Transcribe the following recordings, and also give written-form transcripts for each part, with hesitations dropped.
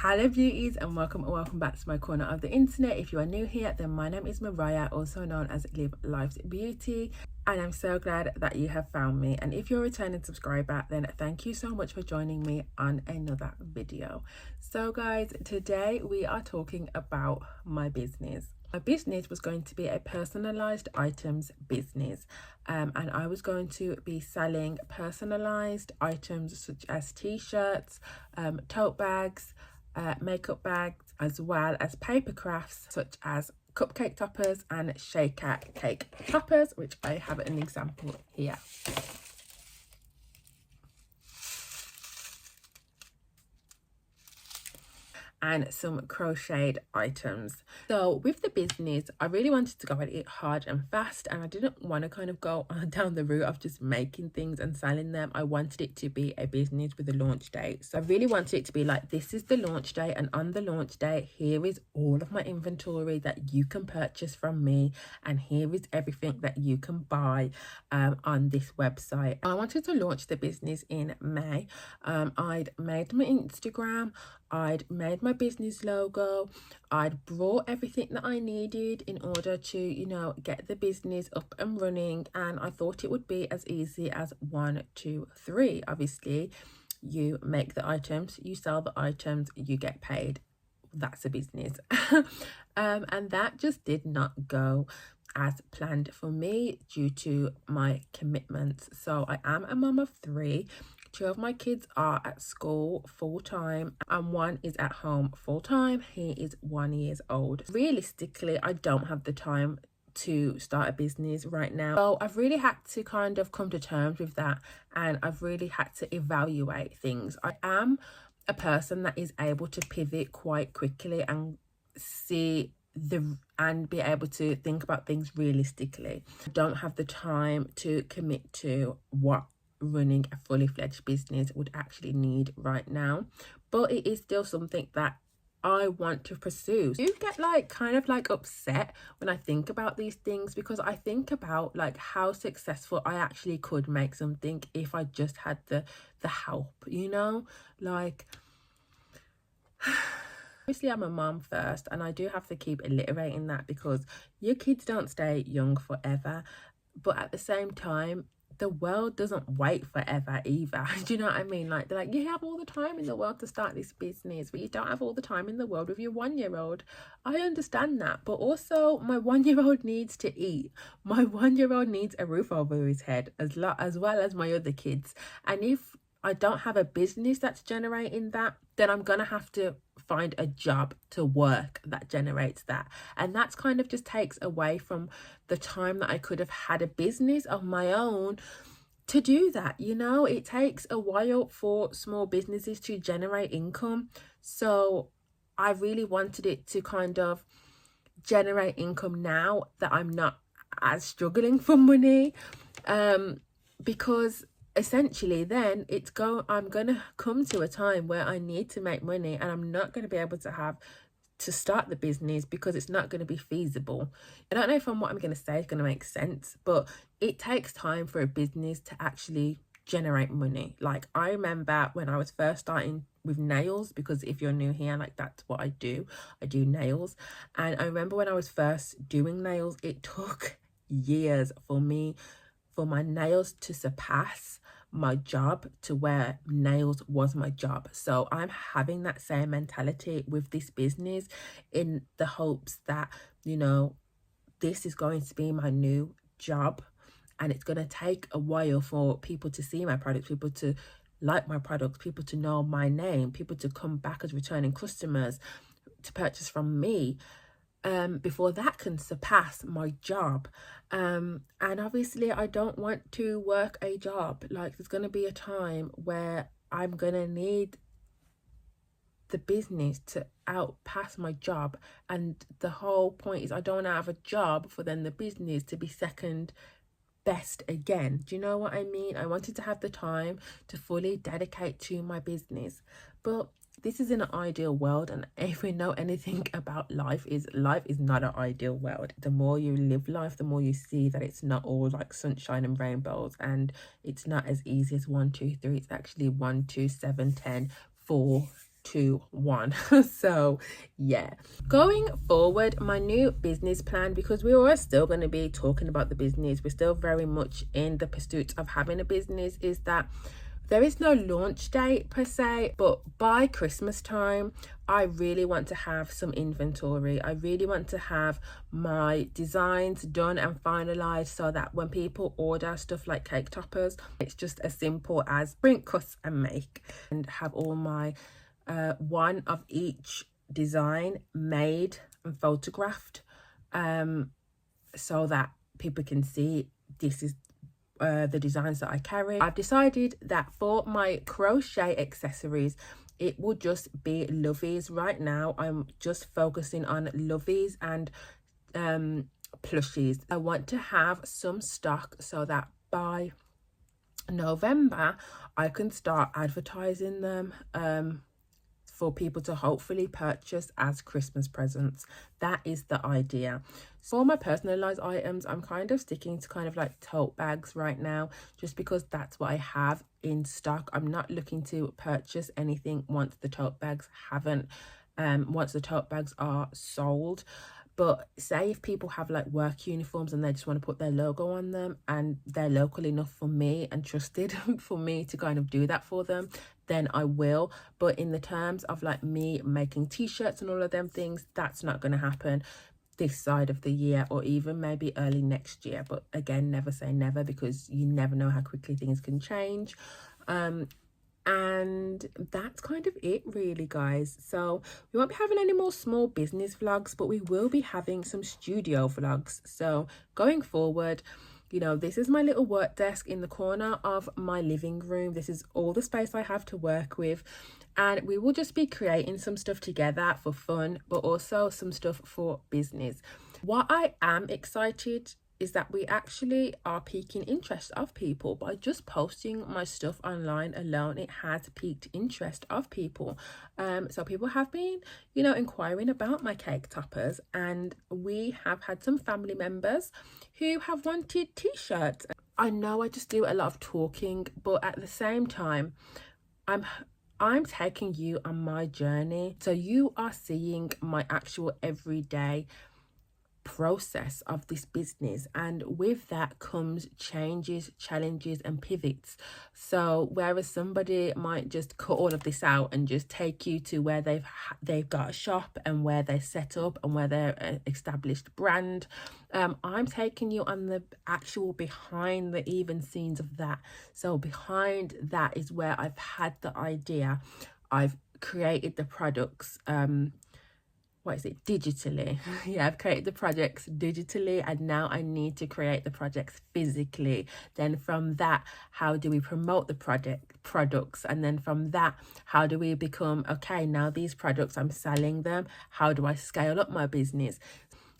Hello beauties, and welcome back to my corner of the internet. If you are new here, then my name is Mariah, also known as Live Life's Beauty, and I'm so glad that you have found me. And if you're a returning subscriber, then thank you so much for joining me on another video. So guys, today we are talking about my business. My business was going to be a personalized items business, and I was going to be selling personalized items such as t-shirts, tote bags, makeup bags, as well as paper crafts such as cupcake toppers and shaker cake toppers, which I have an example here. And some crocheted items. So with the business, I really wanted to go at it hard and fast, and I didn't want to kind of go down the route of just making things and selling them. I wanted it to be a business with a launch date. So I really wanted it to be like, this is the launch date, and on the launch date, here is all of my inventory that you can purchase from me, and here is everything that you can buy on this website. I wanted to launch the business in May. I'd made my Instagram, I'd made my business logo, I'd brought everything that I needed in order to, you know, get the business up and running, and I thought it would be as easy as 1, 2, 3. Obviously, you make the items, you sell the items, you get paid. That's a business. And that just did not go as planned for me due to my commitments. So I am a mum of 3. 2 of my kids are at school full-time and 1 is at home full-time. He is 1 year old. Realistically, I don't have the time to start a business right now. So I've really had to kind of come to terms with that, and I've really had to evaluate things. I am a person that is able to pivot quite quickly and be able to think about things realistically. I don't have the time to commit to what running a fully fledged business would actually need right now, but it is still something that I want to pursue. I do get kind of upset when I think about these things, because I think about how successful I actually could make something if I just had the help, you know, obviously I'm a mom first, and I do have to keep iterating that, because your kids don't stay young forever, but at the same time the world doesn't wait forever either. Do you know what I mean? They're like, you have all the time in the world to start this business, but you don't have all the time in the world with your 1-year-old. I understand that, but also my 1-year-old needs to eat. My 1-year-old needs a roof over his head as well as my other kids. And if I don't have a business that's generating that, then I'm gonna have to find a job to work that generates that, and that's kind of just takes away from the time that I could have had a business of my own to do that. You know, it takes a while for small businesses to generate income, so I really wanted it to kind of generate income now that I'm not as struggling for money, because essentially then I'm gonna come to a time where I need to make money, and I'm not going to be able to start the business because it's not going to be feasible. I don't know if what I'm going to say is going to make sense, but it takes time for a business to actually generate money. I remember when I was first starting with nails, because if you're new here, that's what I do nails, and I remember when I was first doing nails, it took years for my nails to surpass my job, to where nails was my job. So I'm having that same mentality with this business, in the hopes that, you know, this is going to be my new job, and it's going to take a while for people to see my products, people to like my products, people to know my name, people to come back as returning customers to purchase from me, before that can surpass my job. And obviously I don't want to work a job. There's going to be a time where I'm going to need the business to outpass my job, and the whole point is I don't want to have a job for then the business to be second best again. Do you know what I mean? I wanted to have the time to fully dedicate to my business, but this is in an ideal world, and if we know anything about life is not an ideal world. The more you live life, the more you see that it's not all sunshine and rainbows, and it's not as easy as 1, 2, 3. It's actually 1, 2, 7, 10, 4, 2, 1. So yeah, going forward, my new business plan, because we are still going to be talking about the business, we're still very much in the pursuit of having a business, is that there is no launch date per se, but by Christmas time, I really want to have some inventory. I really want to have my designs done and finalized so that when people order stuff like cake toppers, it's just as simple as print, cut and make, and have all my one of each design made and photographed, so that people can see this is the designs that I carry. I've decided that for my crochet accessories, it will just be lovies. Right now I'm just focusing on lovies and plushies. I want to have some stock so that by November I can start advertising them for people to hopefully purchase as Christmas presents. That is the idea. For my personalized items, I'm kind of sticking to kind of like tote bags right now, just because that's what I have in stock. I'm not looking to purchase anything once the tote bags are sold. But say if people have like work uniforms and they just want to put their logo on them and they're local enough for me and trusted for me to kind of do that for them, then I will. But in the terms of like me making t-shirts and all of them things, that's not going to happen this side of the year, or even maybe early next year. But again, never say never, because you never know how quickly things can change. And that's kind of it really, guys. So we won't be having any more small business vlogs, but we will be having some studio vlogs. So going forward, you know, this is my little work desk in the corner of my living room. This is all the space I have to work with, and we will just be creating some stuff together for fun, but also some stuff for business. What I am excited is that we actually are piquing interest of people by just posting my stuff online alone. It has piqued interest of people. So people have been, you know, inquiring about my cake toppers, and we have had some family members who have wanted t-shirts. I know I just do a lot of talking, but at the same time, I'm taking you on my journey. So you are seeing my actual everyday process of this business, and with that comes changes, challenges and pivots. So whereas somebody might just cut all of this out and just take you to where they've got a shop and where they set up and where they're an established brand, I'm taking you on the actual behind the even scenes of that. So behind that is where I've had the idea, I've created the products digitally. Yeah, I've created the projects digitally, and now I need to create the projects physically. Then from that, how do we promote the products? And then from that, how do we become, okay, now these products, I'm selling them, how do I scale up my business?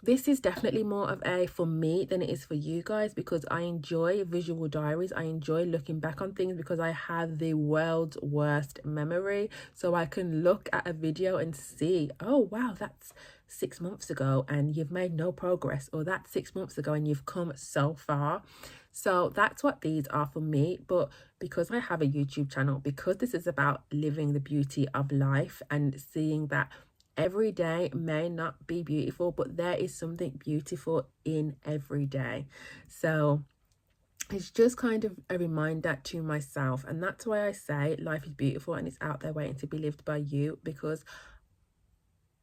This is definitely more of a for me than it is for you guys, because I enjoy visual diaries. I enjoy looking back on things because I have the world's worst memory. So I can look at a video and see, oh wow, that's 6 months ago and you've made no progress, or that's 6 months ago and you've come so far. So that's what these are for me. But because I have a YouTube channel, because this is about living the beauty of life and seeing that every day may not be beautiful, but there is something beautiful in every day. So it's just kind of a reminder to myself, and that's why I say life is beautiful and it's out there waiting to be lived by you, because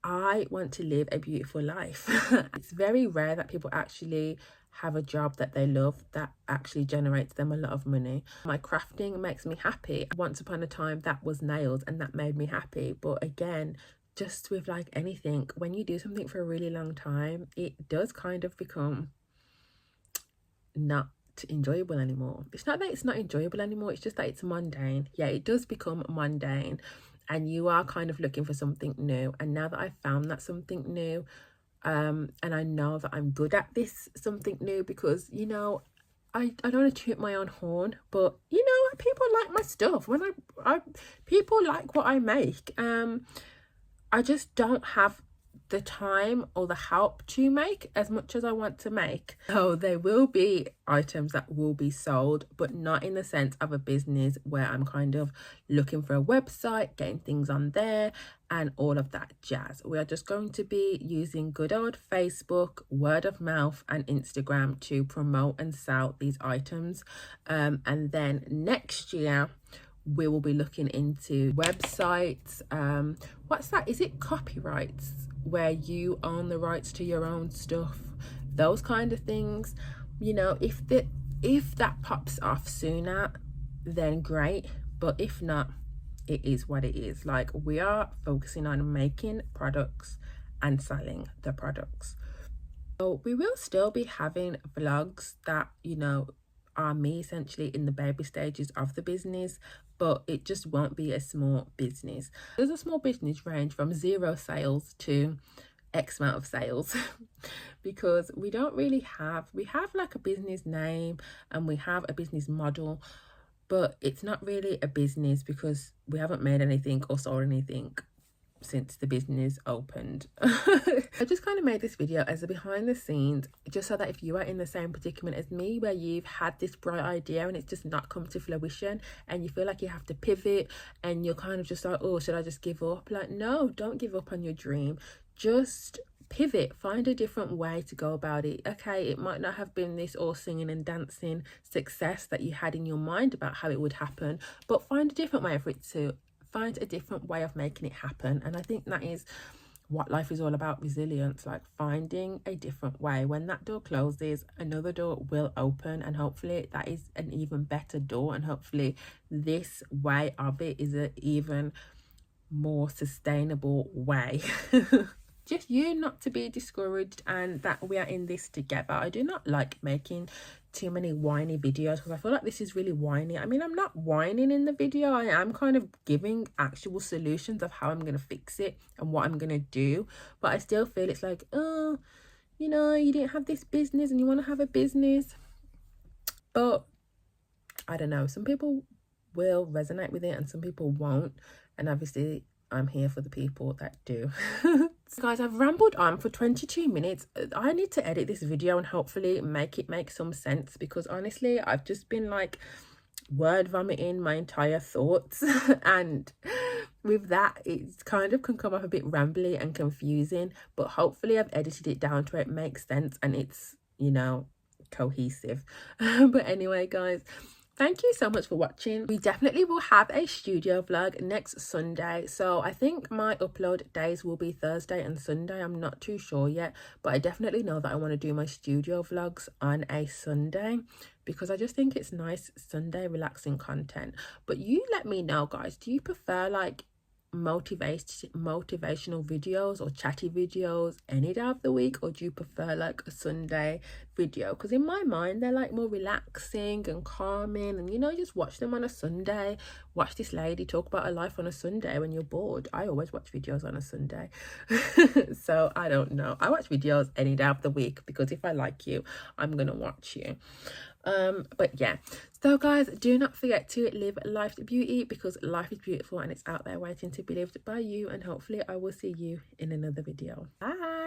I want to live a beautiful life. It's very rare that people actually have a job that they love that actually generates them a lot of money. My crafting makes me happy. Once upon a time that was nails and that made me happy, but again, just with like anything, when you do something for a really long time, it does kind of become not enjoyable anymore. It's not that it's not enjoyable anymore, it's just that it's mundane. Yeah, it does become mundane, and you are kind of looking for something new. And now that I've found that something new, and I know that I'm good at this something new, because, you know, I don't want to toot my own horn, but you know, people like my stuff. When people like what I make. I just don't have the time or the help to make as much as I want to make. So there will be items that will be sold, but not in the sense of a business where I'm kind of looking for a website, getting things on there and all of that jazz. We are just going to be using good old Facebook, word of mouth and Instagram to promote and sell these items. And then next year we will be looking into websites. What's that? Is it copyrights where you own the rights to your own stuff? Those kind of things. You know, if that pops off sooner, then great. But if not, it is what it is. Like, we are focusing on making products and selling the products. So we will still be having vlogs that, you know, are me essentially in the baby stages of the business, but it just won't be a small business. There's a small business range from 0 sales to X amount of sales because we don't really have, we have like a business name and we have a business model, but it's not really a business because we haven't made anything or sold anything since the business opened. I just kind of made this video as a behind the scenes, just so that if you are in the same predicament as me, where you've had this bright idea and it's just not come to fruition and you feel like you have to pivot and you're kind of just like, oh, should I just give up? Like, no, don't give up on your dream. Just pivot, find a different way to go about it. Okay, it might not have been this all singing and dancing success that you had in your mind about how it would happen, but find a different way for it to, find a different way of making it happen. And I think that is what life is all about, resilience, like finding a different way. When that door closes, another door will open, and hopefully that is an even better door, and hopefully this way of it is an even more sustainable way. Just you not to be discouraged and that we are in this together. I do not like making too many whiny videos because I feel like this is really whiny. I mean, I'm not whining in the video. I am kind of giving actual solutions of how I'm going to fix it and what I'm going to do. But I still feel it's like, oh, you know, you didn't have this business and you want to have a business. But I don't know. Some people will resonate with it and some people won't. And obviously I'm here for the people that do. Guys, I've rambled on for 22 minutes. I need to edit this video and hopefully make it make some sense, because honestly I've just been like word vomiting my entire thoughts and with that it's kind of can come off a bit rambly and confusing, but hopefully I've edited it down to where it makes sense and it's, you know, cohesive. But anyway guys, thank you so much for watching. We definitely will have a studio vlog next Sunday. So I think my upload days will be Thursday and Sunday. I'm not too sure yet, but I definitely know that I want to do my studio vlogs on a Sunday because I just think it's nice Sunday relaxing content. But you let me know guys, do you prefer like motivational videos or chatty videos any day of the week, or do you prefer like a Sunday video? Because in my mind they're like more relaxing and calming, and you know, just watch them on a Sunday. Watch this lady talk about her life on a Sunday when you're bored. I always watch videos on a Sunday. So I don't know, I watch videos any day of the week because if I like you, I'm gonna watch you. But yeah, so guys, do not forget to live life to beauty, because life is beautiful and it's out there waiting to be lived by you, and hopefully I will see you in another video. Bye.